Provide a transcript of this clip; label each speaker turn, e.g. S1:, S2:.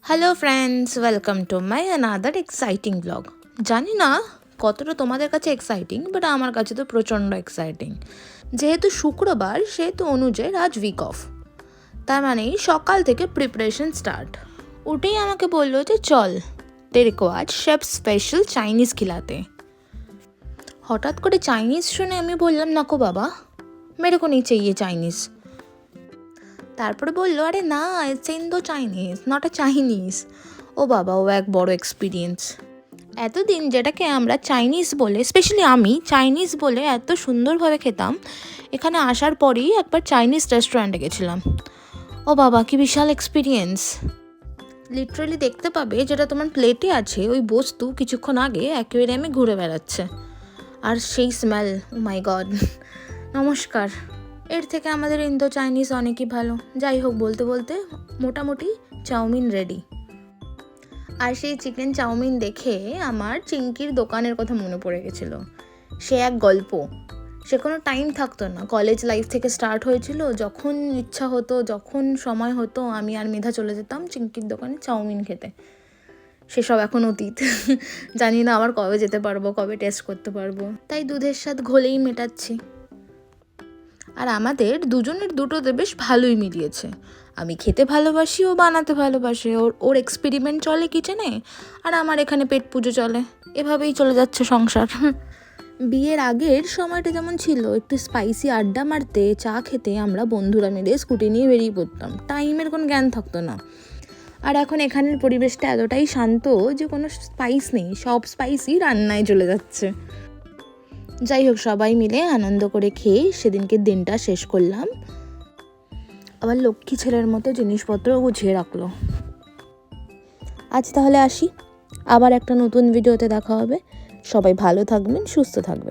S1: Hello friends, welcome to my another exciting blog. জানি না কতটা তোমাদের কাছে এক্সাইটিং, বাট আমার কাছে তো প্রচণ্ড এক্সাইটিং। যেহেতু শুক্রবার, সেহেতু অনুজের আজ উইক অফ, তার মানেই সকাল থেকে প্রিপারেশন স্টার্ট। উঠেই আমাকে বললো যে চল তেরে কো আজ শেফ স্পেশাল চাইনিজ খিলাতে। হঠাৎ করে চাইনিজ শুনে আমি বললাম না কো বাবা, মেরে কো নেই চাইয়ে চাইনিজ। তারপরে বললো আরে না, it's Indo Chinese, not a Chinese. ও বাবা, ও এক বড় এক্সপিরিয়েন্স। এতদিন যেটাকে আমরা চাইনিজ বলে, স্পেশালি আমি চাইনিজ বলে এত সুন্দরভাবে খেতাম, এখানে আসার পরেই একবার চাইনিজ রেস্টুরেন্টে গেছিলাম। ও বাবা, কি বিশাল এক্সপিরিয়েন্স। লিটারালি দেখতে পাবে যেটা তোমার প্লেটে আছে ওই বস্তু কিছুক্ষণ আগে অ্যাকুয়ারিয়ামে ঘুরে বেড়াচ্ছে, আর সেই স্মেল, ও মাই গড। নমস্কার, এর থেকে আমাদের ইন্দো চাইনিজ অনেকই ভালো। যাই হোক, বলতে বলতে মোটামুটি চাউমিন রেডি। আর সেই চিকেন চাউমিন দেখে আমার চিঙ্কির দোকানের কথা মনে পড়ে গেছিলো। সে এক গল্প, সে কোনো টাইম থাকতো না। কলেজ লাইফ থেকে স্টার্ট হয়েছিল, যখন ইচ্ছা হতো, যখন সময় হতো, আমি আর মেধা চলে যেতাম চিঙ্কির দোকানে চাউমিন খেতে। সেসব এখন অতীত। জানি না আবার কবে যেতে পারবো, কবে টেস্ট করতে পারবো, তাই দুধের স্বাদ ঘোলেই মেটাচ্ছি। আর আমাদের দুজনের দুটোতে বেশ ভালোই মিলিয়েছে। আমি খেতে ভালোবাসি, ও বানাতে ভালোবাসে। ওর এক্সপেরিমেন্ট চলে কিচেনে, আর আমার এখানে পেট পুজো চলে। এভাবেই চলে যাচ্ছে সংসার। বিয়ের আগের সময়টা যেমন ছিল, একটু স্পাইসি আড্ডা মারতে, চা খেতে আমরা বন্ধুরা মিলে স্কুটি নিয়ে বেরিয়ে পড়তাম। টাইমের কোনো জ্ঞান থাকতো না। আর এখন এখানের পরিবেশটা এতটাই শান্ত যে কোনো স্পাইস নেই, সব স্পাইসই রান্নায় চলে যাচ্ছে। যাই হোক, সবাই মিলে আনন্দ করে খেয়ে সেদিনকে দিনটা শেষ করলাম। আবার লক্ষ্মী ছেলের মতো জিনিসপত্র গুছিয়ে রাখলো। আজ তাহলে আসি, আবার একটা নতুন ভিডিওতে দেখা হবে। সবাই ভালো থাকবেন, সুস্থ থাকবেন।